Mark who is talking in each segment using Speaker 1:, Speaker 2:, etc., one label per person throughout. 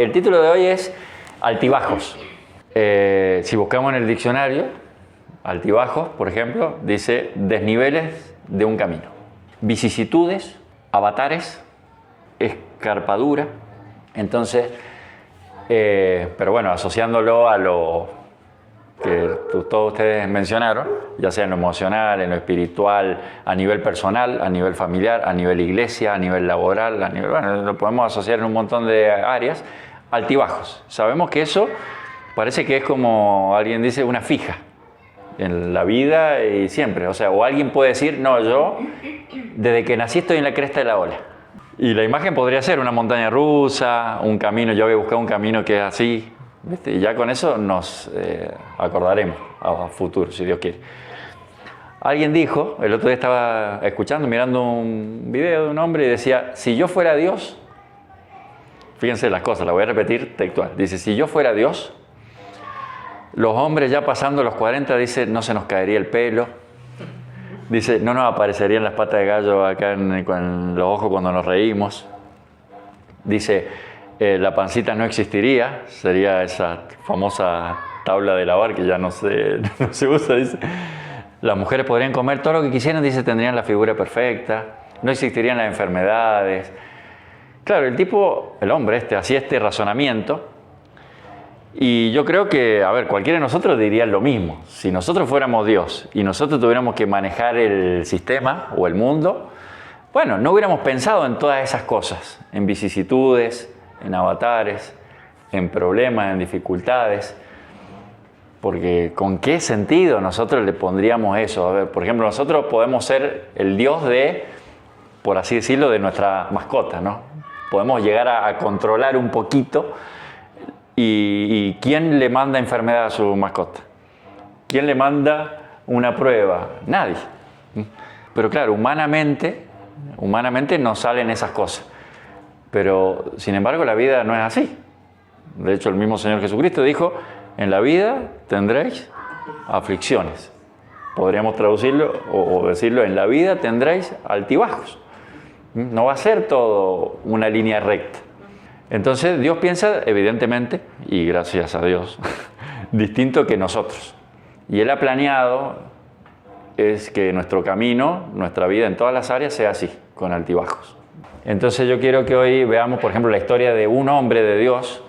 Speaker 1: El título de hoy es Altibajos. Si buscamos en el diccionario, altibajos, por ejemplo, dice desniveles de un camino. Vicisitudes, avatares, escarpadura. Entonces, pero bueno, asociándolo a lo que todos ustedes mencionaron, ya sea en lo emocional, en lo espiritual, a nivel personal, a nivel familiar, a nivel iglesia, a nivel laboral, bueno, lo podemos asociar en un montón de áreas, altibajos. Sabemos que eso parece que es como alguien dice una fija en la vida y siempre. O sea, o alguien puede decir, no, yo desde que nací estoy en la cresta de la ola. Y la imagen podría ser una montaña rusa, un camino, yo voy a buscar un camino que es así, ¿viste? Y ya con eso nos acordaremos a futuro, si Dios quiere. Alguien dijo, el otro día estaba escuchando, mirando un video de un hombre y decía, si yo fuera Dios, fíjense las cosas, la voy a repetir textual, dice, si yo fuera Dios, los hombres ya pasando los 40, dice, no se nos caería el pelo, dice, no nos aparecerían las patas de gallo acá en los ojos cuando nos reímos, dice, la pancita no existiría, sería esa famosa tabla de lavar que ya no se usa, dice. Las mujeres podrían comer todo lo que quisieran, dice, tendrían la figura perfecta, no existirían las enfermedades. Claro, el hombre hacía este razonamiento y yo creo que, a ver, cualquiera de nosotros diría lo mismo. Si nosotros fuéramos Dios y nosotros tuviéramos que manejar el sistema o el mundo, bueno, no hubiéramos pensado en todas esas cosas, en vicisitudes, en avatares, en problemas, en dificultades, porque ¿con qué sentido nosotros le pondríamos eso? A ver, por ejemplo, nosotros podemos ser el Dios de, por así decirlo, de nuestra mascota, ¿no? Podemos llegar a controlar un poquito y ¿quién le manda enfermedad a su mascota? ¿Quién le manda una prueba? Nadie. Pero claro, humanamente no salen esas cosas. Pero, sin embargo, la vida no es así. De hecho, el mismo Señor Jesucristo dijo, en la vida tendréis aflicciones. Podríamos traducirlo o decirlo, en la vida tendréis altibajos. No va a ser todo una línea recta. Entonces, Dios piensa, evidentemente, y gracias a Dios, distinto que nosotros. Y Él ha planeado es que nuestro camino, nuestra vida en todas las áreas sea así, con altibajos. Entonces yo quiero que hoy veamos, por ejemplo, la historia de un hombre de Dios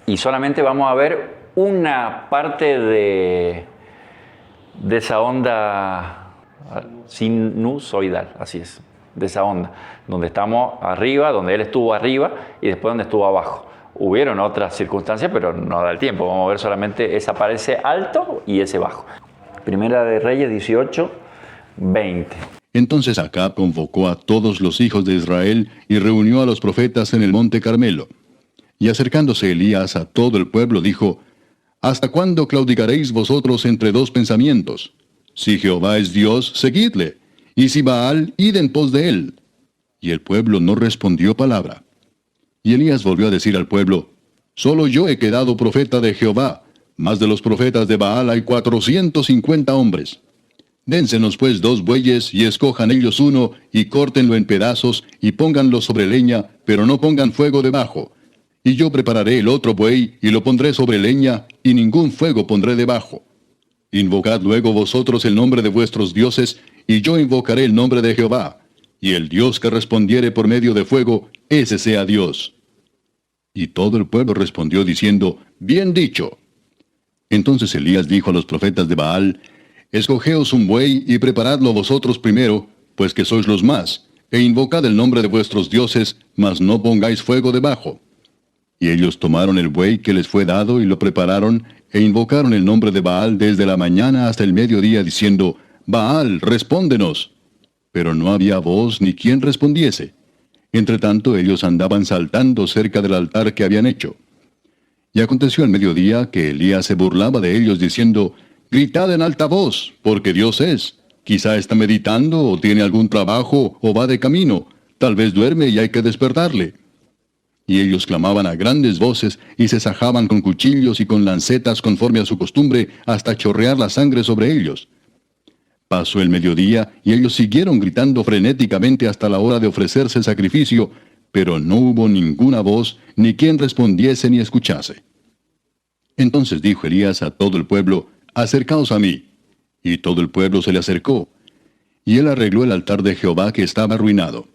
Speaker 1: y solamente vamos a ver una parte de esa onda sinusoidal, así es, de esa onda, donde estamos arriba, donde él estuvo arriba y después donde estuvo abajo. Hubieron otras circunstancias, pero no da el tiempo, vamos a ver solamente esa parte alto y ese bajo. Primera de Reyes 18, 20.
Speaker 2: Entonces Acab convocó a todos los hijos de Israel y reunió a los profetas en el monte Carmelo. Y acercándose Elías a todo el pueblo dijo, ¿hasta cuándo claudicaréis vosotros entre dos pensamientos? Si Jehová es Dios, seguidle, y si Baal, id en pos de él. Y el pueblo no respondió palabra. Y Elías volvió a decir al pueblo, solo yo he quedado profeta de Jehová, mas de los profetas de Baal hay 450 hombres. Dénsenos pues 2 bueyes, y escojan ellos uno, y córtenlo en pedazos, y pónganlo sobre leña, pero no pongan fuego debajo. Y yo prepararé el otro buey, y lo pondré sobre leña, y ningún fuego pondré debajo. Invocad luego vosotros el nombre de vuestros dioses, y yo invocaré el nombre de Jehová. Y el Dios que respondiere por medio de fuego, ese sea Dios. Y todo el pueblo respondió diciendo, bien dicho. Entonces Elías dijo a los profetas de Baal, escogeos un buey y preparadlo vosotros primero, pues que sois los más, e invocad el nombre de vuestros dioses, mas no pongáis fuego debajo. Y ellos tomaron el buey que les fue dado y lo prepararon, e invocaron el nombre de Baal desde la mañana hasta el mediodía, diciendo, Baal, respóndenos. Pero no había voz ni quien respondiese. Entretanto ellos andaban saltando cerca del altar que habían hecho. Y aconteció al mediodía que Elías se burlaba de ellos, diciendo, gritad en alta voz, porque Dios es. Quizá está meditando, o tiene algún trabajo, o va de camino. Tal vez duerme y hay que despertarle. Y ellos clamaban a grandes voces, y se sajaban con cuchillos y con lancetas conforme a su costumbre, hasta chorrear la sangre sobre ellos. Pasó el mediodía, y ellos siguieron gritando frenéticamente hasta la hora de ofrecerse sacrificio, pero no hubo ninguna voz, ni quien respondiese ni escuchase. Entonces dijo Elías a todo el pueblo, acercaos a mí. Y todo el pueblo se le acercó. Y él arregló el altar de Jehová que estaba arruinado.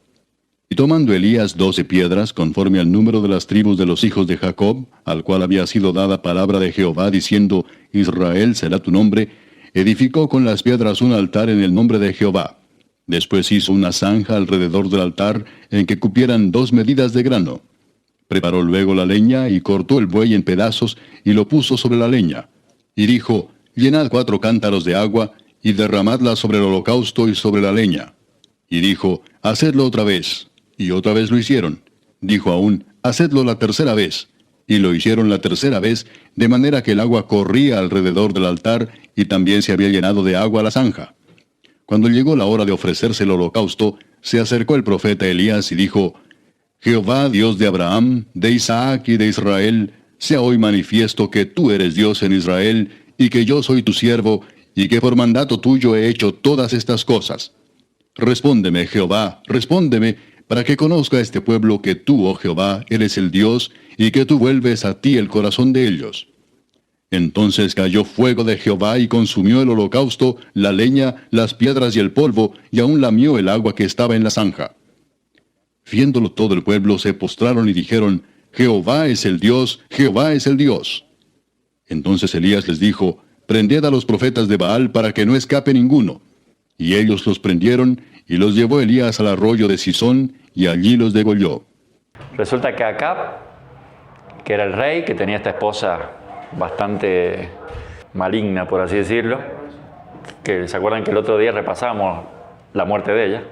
Speaker 2: Y tomando Elías 12 piedras, conforme al número de las tribus de los hijos de Jacob, al cual había sido dada palabra de Jehová, diciendo, Israel será tu nombre, edificó con las piedras un altar en el nombre de Jehová. Después hizo una zanja alrededor del altar, en que cupieran 2 medidas de grano. Preparó luego la leña, y cortó el buey en pedazos, y lo puso sobre la leña. Y dijo, llenad 4 cántaros de agua, y derramadla sobre el holocausto y sobre la leña. Y dijo, hacedlo otra vez. Y otra vez lo hicieron. Dijo aún, hacedlo la tercera vez. Y lo hicieron la tercera vez, de manera que el agua corría alrededor del altar, y también se había llenado de agua la zanja. Cuando llegó la hora de ofrecerse el holocausto, se acercó el profeta Elías y dijo, Jehová, Dios de Abraham, de Isaac y de Israel, sea hoy manifiesto que tú eres Dios en Israel, y que yo soy tu siervo, y que por mandato tuyo he hecho todas estas cosas. Respóndeme, Jehová, respóndeme, para que conozca este pueblo que tú, oh Jehová, eres el Dios, y que tú vuelves a ti el corazón de ellos. Entonces cayó fuego de Jehová y consumió el holocausto, la leña, las piedras y el polvo, y aún lamió el agua que estaba en la zanja. Viéndolo todo el pueblo se postraron y dijeron, Jehová es el Dios, Jehová es el Dios. Entonces Elías les dijo, prended a los profetas de Baal para que no escape ninguno. Y ellos los prendieron, y los llevó Elías al arroyo de Sisón, y allí los degolló.
Speaker 1: Resulta que Acab, que era el rey, que tenía esta esposa bastante maligna, por así decirlo, que se acuerdan que el otro día repasamos la muerte de ella,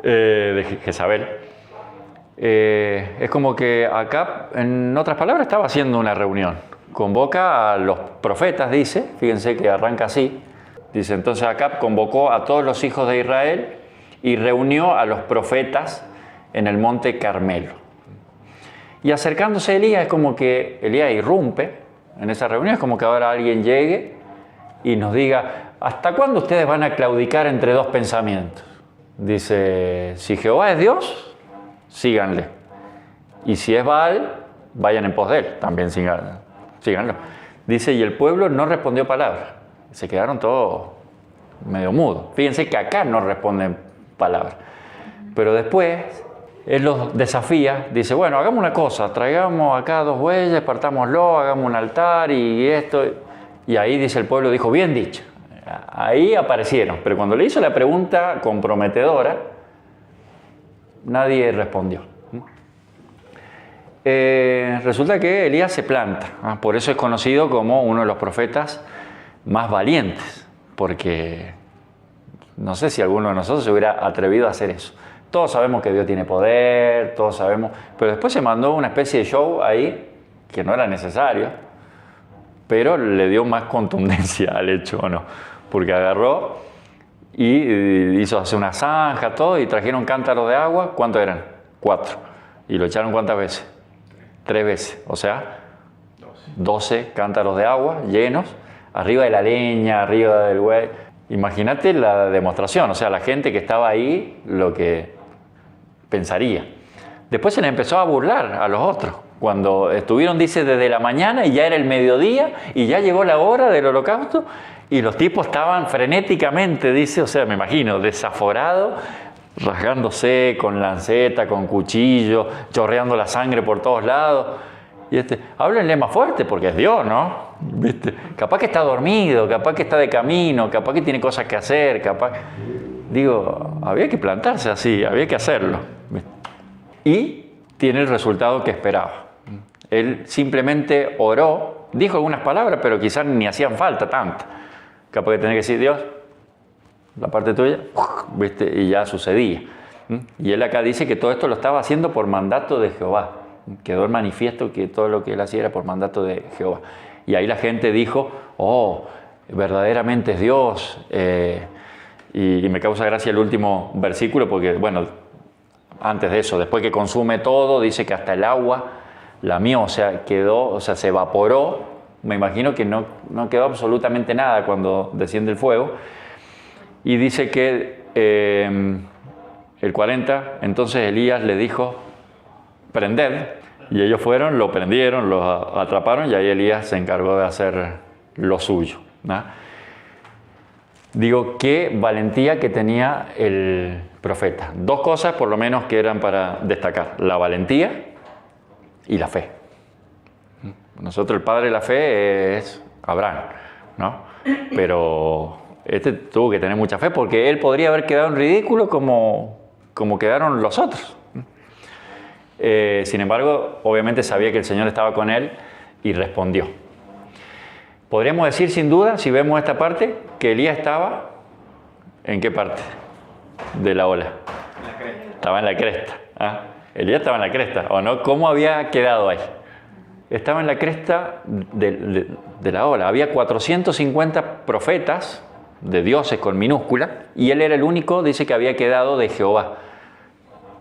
Speaker 1: de Jezabel. Es como que Acab, en otras palabras, estaba haciendo una reunión. Convoca a los profetas, dice, fíjense que arranca así. Dice, entonces Acab convocó a todos los hijos de Israel y reunió a los profetas en el monte Carmelo. Y acercándose a Elías, es como que Elías irrumpe en esa reunión, es como que ahora alguien llegue y nos diga, ¿hasta cuándo ustedes van a claudicar entre dos pensamientos? Dice, si Jehová es Dios, síganle. Y si es Baal, vayan en pos de él, también síganlo. Dice, y el pueblo no respondió palabra. Se quedaron todos medio mudos. Fíjense que acá no responden palabras. Pero después, él los desafía, dice, bueno, hagamos una cosa, traigamos acá 2 bueyes, partámoslo, hagamos un altar y esto. Y ahí dice el pueblo, dijo, bien dicho. Ahí aparecieron. Pero cuando le hizo la pregunta comprometedora, nadie respondió. Resulta que Elías se planta. Por eso es conocido como uno de los profetas más valientes, porque no sé si alguno de nosotros se hubiera atrevido a hacer eso. Todos sabemos que Dios tiene poder, todos sabemos, pero después se mandó una especie de show ahí que no era necesario, pero le dio más contundencia al hecho, ¿o no? Porque agarró y hizo hacer una zanja, todo, y trajeron cántaros de agua. ¿Cuántos eran? 4. ¿Y lo echaron cuántas veces? 3 veces, o sea, 12 cántaros de agua llenos, arriba de la leña, arriba del güey. Imagínate la demostración, o sea, la gente que estaba ahí, lo que pensaría. Después se le empezó a burlar a los otros. Cuando estuvieron, dice, desde la mañana y ya era el mediodía y ya llegó la hora del holocausto y los tipos estaban frenéticamente, dice, o sea, me imagino, desaforados, rasgándose con lanceta, con cuchillo, chorreando la sangre por todos lados. Y háblenle más fuerte porque es Dios, ¿no? ¿Viste? Capaz que está dormido, capaz que está de camino, capaz que tiene cosas que hacer, capaz... Digo, había que plantarse así, había que hacerlo. ¿Viste? Y tiene el resultado que esperaba. Él simplemente oró, dijo algunas palabras, pero quizás ni hacían falta tanto. Capaz que tenía que decir, Dios, la parte tuya, ¿viste? Y ya sucedía. Y él acá dice que todo esto lo estaba haciendo por mandato de Jehová. Quedó el manifiesto que todo lo que él hacía era por mandato de Jehová. Y ahí la gente dijo, oh, verdaderamente es Dios. Y me causa gracia el último versículo porque, bueno, antes de eso, después que consume todo, dice que hasta el agua lamió, o sea, se evaporó. Me imagino que no quedó absolutamente nada cuando desciende el fuego. Y dice que el 40, entonces Elías le dijo, prended. Y ellos fueron, lo prendieron, lo atraparon y ahí Elías se encargó de hacer lo suyo, ¿no? Digo, qué valentía que tenía el profeta. Dos cosas por lo menos que eran para destacar: la valentía y la fe. Nosotros el padre de la fe es Abraham, ¿no? Pero este tuvo que tener mucha fe porque él podría haber quedado en ridículo como quedaron los otros. Sin embargo, obviamente sabía que el Señor estaba con él y respondió. Podríamos decir sin duda, si vemos esta parte, que Elías estaba ¿en qué parte de la ola?
Speaker 3: La cresta.
Speaker 1: Estaba en la cresta. ¿Ah? Elías estaba en la cresta, ¿o no? ¿Cómo había quedado ahí? Estaba en la cresta de la ola. Había 450 profetas de dioses con minúscula y él era el único, dice, que había quedado de Jehová.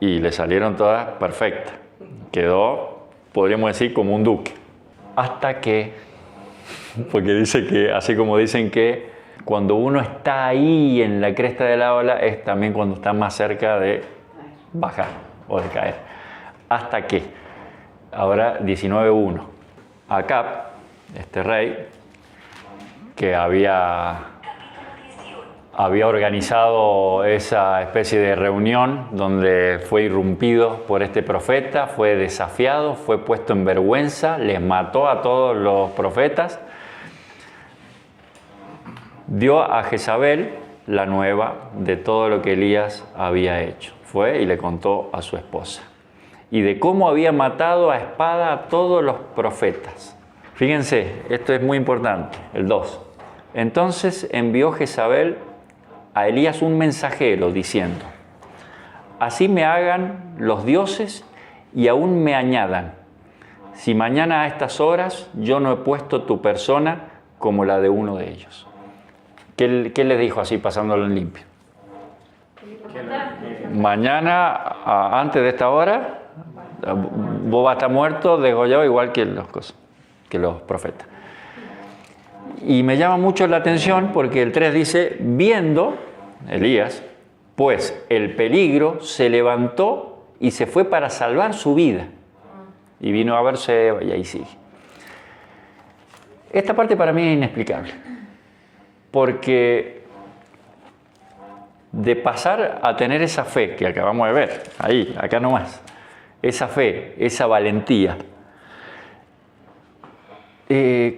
Speaker 1: Y le salieron todas perfectas. Quedó, podríamos decir, como un duque. Hasta que, porque dice que, así como dicen que cuando uno está ahí en la cresta de la ola, es también cuando está más cerca de bajar o de caer. Hasta que, ahora 19:1, Acab, este rey, que había organizado esa especie de reunión donde fue irrumpido por este profeta, fue desafiado, fue puesto en vergüenza, les mató a todos los profetas, dio a Jezabel la nueva de todo lo que Elías había hecho. Fue y le contó a su esposa. Y de cómo había matado a espada a todos los profetas. Fíjense, esto es muy importante, el 2. Entonces envió Jezabel a Elías un mensajero diciendo: así me hagan los dioses y aún me añadan, si mañana a estas horas yo no he puesto tu persona como la de uno de ellos. ¿Qué le dijo así pasándolo en limpio? Mañana, antes de esta hora, vos vas a estar muerto, degollado, igual que los profetas. Y me llama mucho la atención porque el 3 dice: viendo Elías, pues el peligro, se levantó y se fue para salvar su vida. Y vino a verse, y ahí sigue. Esta parte para mí es inexplicable. Porque de pasar a tener esa fe que acabamos de ver, ahí, acá nomás, esa fe, esa valentía,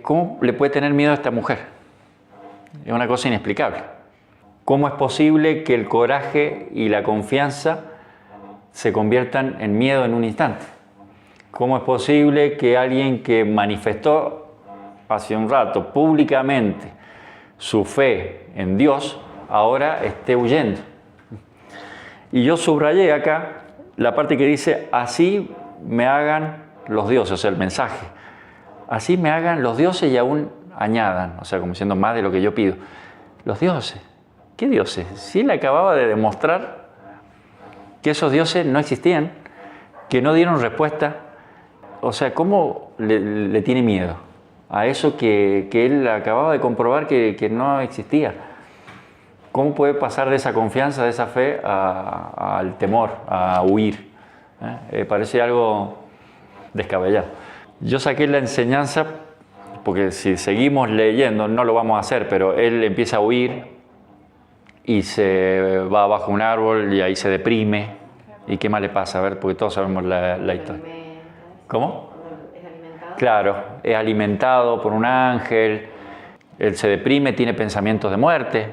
Speaker 1: ¿cómo le puede tener miedo a esta mujer? Es una cosa inexplicable. ¿Cómo es posible que el coraje y la confianza se conviertan en miedo en un instante? ¿Cómo es posible que alguien que manifestó hace un rato públicamente su fe en Dios ahora esté huyendo? Y yo subrayé acá la parte que dice: así me hagan los dioses, o sea, el mensaje. Así me hagan los dioses y aún añadan, o sea, como diciendo más de lo que yo pido. Los dioses. ¿Qué dioses? Si él acababa de demostrar que esos dioses no existían, que no dieron respuesta. O sea, ¿cómo le tiene miedo a eso que él acababa de comprobar que no existía? ¿Cómo puede pasar de esa confianza, de esa fe, al temor, a huir? Parece algo descabellado. Yo saqué la enseñanza, porque si seguimos leyendo, no lo vamos a hacer, pero él empieza a huir y se va bajo un árbol y ahí se deprime. ¿Y qué más le pasa? A ver, porque todos sabemos la historia. ¿Cómo?
Speaker 4: Es alimentado.
Speaker 1: Claro, es alimentado por un ángel, él se deprime, tiene pensamientos de muerte.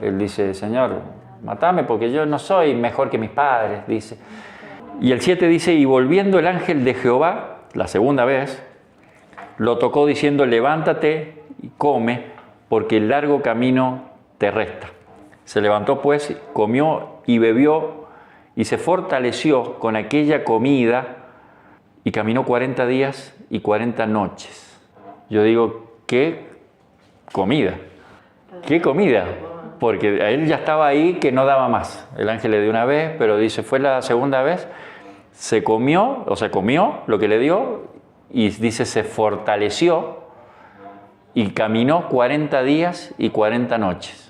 Speaker 1: Él dice: Señor, matame porque yo no soy mejor que mis padres, dice. Y el 7 dice: y volviendo el ángel de Jehová, la segunda vez, lo tocó diciendo: levántate y come, porque el largo camino te resta. Se levantó pues, comió y bebió, y se fortaleció con aquella comida, y caminó 40 días y 40 noches. Yo digo, ¿qué comida? ¿Qué comida? Porque a él ya estaba ahí que no daba más. El ángel le dio una vez, pero dice, fue la segunda vez, se comió, o sea, comió lo que le dio, y dice, se fortaleció, y caminó 40 días y 40 noches.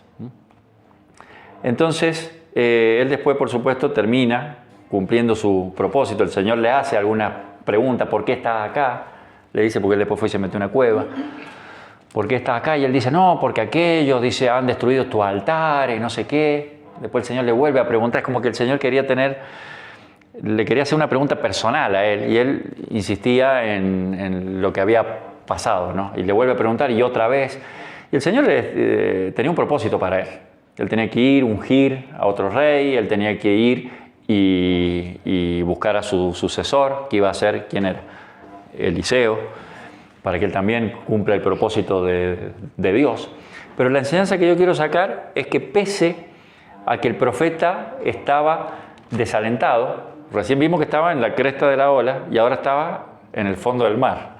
Speaker 1: Entonces, él después, por supuesto, termina cumpliendo su propósito. El Señor le hace alguna pregunta, ¿por qué estás acá? Le dice, porque él después fue y se metió en una cueva. ¿Por qué estás acá? Y él dice, no, porque aquellos, dice, han destruido tus altares, no sé qué. Después el Señor le vuelve a preguntar, es como que el Señor le quería hacer una pregunta personal a él, y él insistía en lo que había pasado, ¿no? Y le vuelve a preguntar, y otra vez. Y el Señor tenía un propósito para él. Él tenía que ir, ungir a otro rey, él tenía que ir y buscar a su sucesor, que iba a ser, ¿quién era? Eliseo, para que él también cumpla el propósito de Dios. Pero la enseñanza que yo quiero sacar es que pese a que el profeta estaba desalentado, recién vimos que estaba en la cresta de la ola y ahora estaba en el fondo del mar.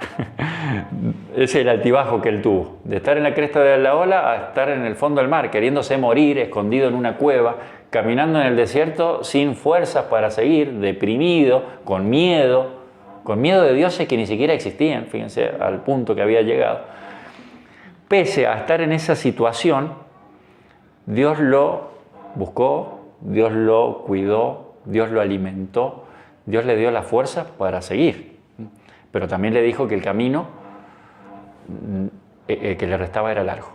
Speaker 1: Ese es el altibajo que él tuvo, de estar en la cresta de la ola a estar en el fondo del mar, queriéndose morir, escondido en una cueva, caminando en el desierto sin fuerzas para seguir, deprimido, con miedo de dioses que ni siquiera existían, fíjense al punto que había llegado. Pese a estar en esa situación, Dios lo buscó, Dios lo cuidó, Dios lo alimentó, Dios le dio la fuerza para seguir. Pero también le dijo que el camino que le restaba era largo.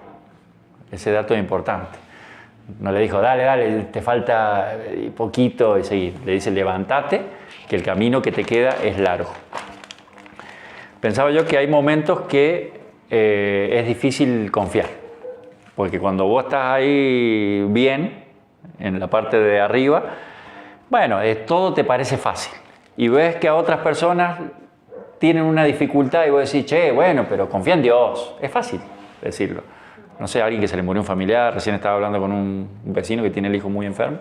Speaker 1: Ese dato es importante. No le dijo, dale, te falta poquito y seguir. Le dice, levántate, que el camino que te queda es largo. Pensaba yo que hay momentos que es difícil confiar. Porque cuando vos estás ahí bien, en la parte de arriba, bueno, todo te parece fácil. Y ves que a otras personas tienen una dificultad y vos decís, che, bueno, pero confía en Dios. Es fácil decirlo. No sé, alguien que se le murió un familiar, recién estaba hablando con un vecino que tiene el hijo muy enfermo.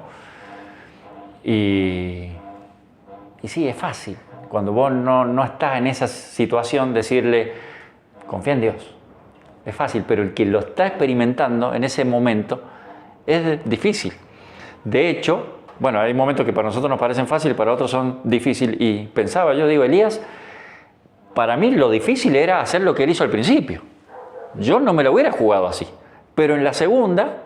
Speaker 1: Y sí, es fácil. Cuando vos no estás en esa situación, decirle, confía en Dios. Es fácil, pero el que lo está experimentando en ese momento es difícil. De hecho, bueno, hay momentos que para nosotros nos parecen fáciles, para otros son difíciles. Y pensaba, yo digo, Elías, para mí lo difícil era hacer lo que él hizo al principio. Yo no me lo hubiera jugado así. Pero en la segunda,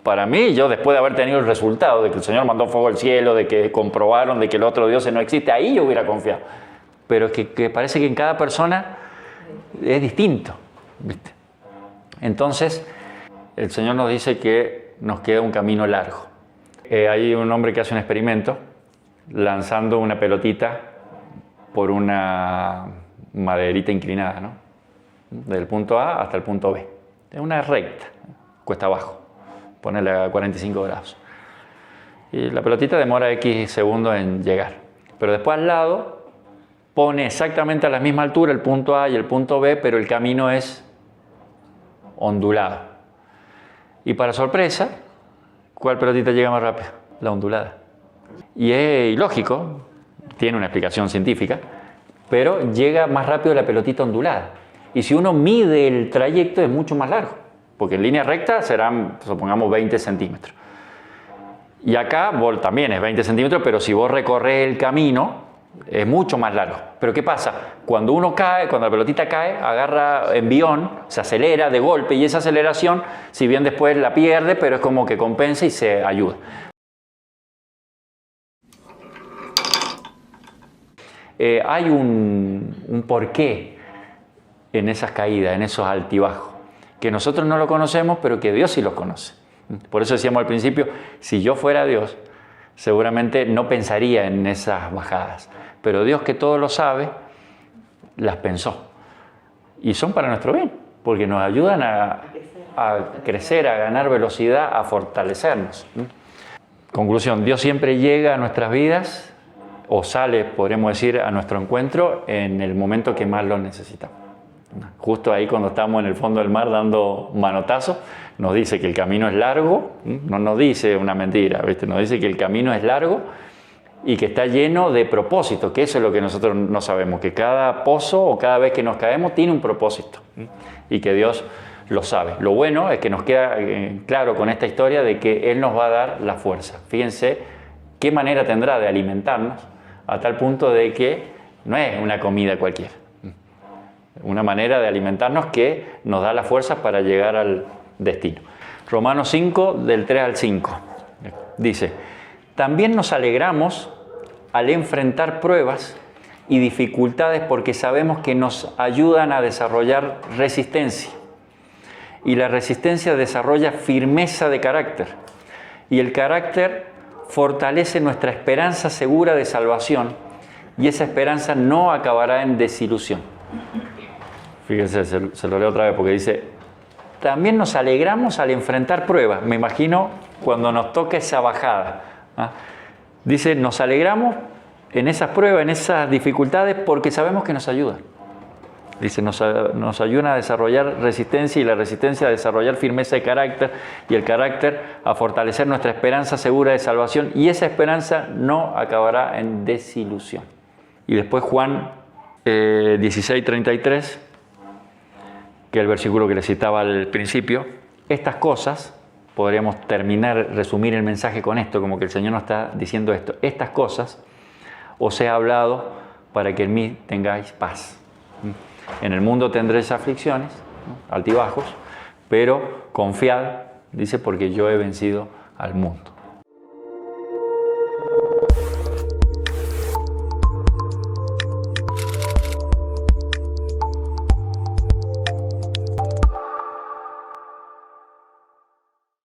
Speaker 1: para mí, yo después de haber tenido el resultado de que el Señor mandó fuego al cielo, de que comprobaron de que el otro Dios no existe, ahí yo hubiera confiado. Pero es que parece que en cada persona es distinto, ¿viste? Entonces, el Señor nos dice que nos queda un camino largo. Hay un hombre que hace un experimento lanzando una pelotita por una maderita inclinada, ¿no? Del punto A hasta el punto B. Es una recta, cuesta abajo, ponerle a 45 grados. Y la pelotita demora X segundos en llegar. Pero después al lado pone exactamente a la misma altura el punto A y el punto B, pero el camino es ondulado. Y para sorpresa, ¿cuál pelotita llega más rápido? La ondulada. Y es ilógico, tiene una explicación científica, pero llega más rápido la pelotita ondulada. Y si uno mide el trayecto es mucho más largo, porque en línea recta serán, supongamos, 20 centímetros. Y acá también es 20 centímetros, pero si vos recorres el camino es mucho más largo. Pero ¿qué pasa? Cuando uno cae, cuando la pelotita cae, agarra envión, se acelera de golpe, y esa aceleración, si bien después la pierde, pero es como que compensa y se ayuda. Hay un porqué en esas caídas, en esos altibajos, que nosotros no lo conocemos, pero que Dios sí los conoce. Por eso decíamos al principio, si yo fuera Dios, seguramente no pensaría en esas bajadas. Pero Dios, que todo lo sabe, las pensó. Y son para nuestro bien, porque nos ayudan a crecer, a ganar velocidad, a fortalecernos. Conclusión, Dios siempre llega a nuestras vidas, o sale, podríamos decir, a nuestro encuentro en el momento que más lo necesitamos. Justo ahí cuando estamos en el fondo del mar dando manotazos, nos dice que el camino es largo, no nos dice una mentira, ¿viste? Nos dice que el camino es largo y que está lleno de propósitos, que eso es lo que nosotros no sabemos, que cada pozo o cada vez que nos caemos tiene un propósito y que Dios lo sabe. Lo bueno es que nos queda claro con esta historia de que Él nos va a dar la fuerza. Fíjense qué manera tendrá de alimentarnos a tal punto de que no es una comida cualquiera. Una manera de alimentarnos que nos da la fuerza para llegar al destino. Romanos 5, del 3 al 5, dice, también nos alegramos al enfrentar pruebas y dificultades porque sabemos que nos ayudan a desarrollar resistencia. Y la resistencia desarrolla firmeza de carácter. Y el carácter fortalece nuestra esperanza segura de salvación. Y esa esperanza no acabará en desilusión. Fíjense, se lo leo otra vez porque dice, también nos alegramos al enfrentar pruebas. Me imagino cuando nos toca esa bajada. Dice, nos alegramos en esas pruebas, en esas dificultades, porque sabemos que nos ayudan. Dice, nos ayudan a desarrollar resistencia y la resistencia a desarrollar firmeza de carácter y el carácter a fortalecer nuestra esperanza segura de salvación y esa esperanza no acabará en desilusión. Y después Juan 16:33, que es el versículo que le citaba al principio, estas cosas, podríamos resumir el mensaje con esto, como que el Señor nos está diciendo esto, estas cosas os he hablado para que en mí tengáis paz. En el mundo tendréis aflicciones, altibajos, pero confiad, dice, porque yo he vencido al mundo.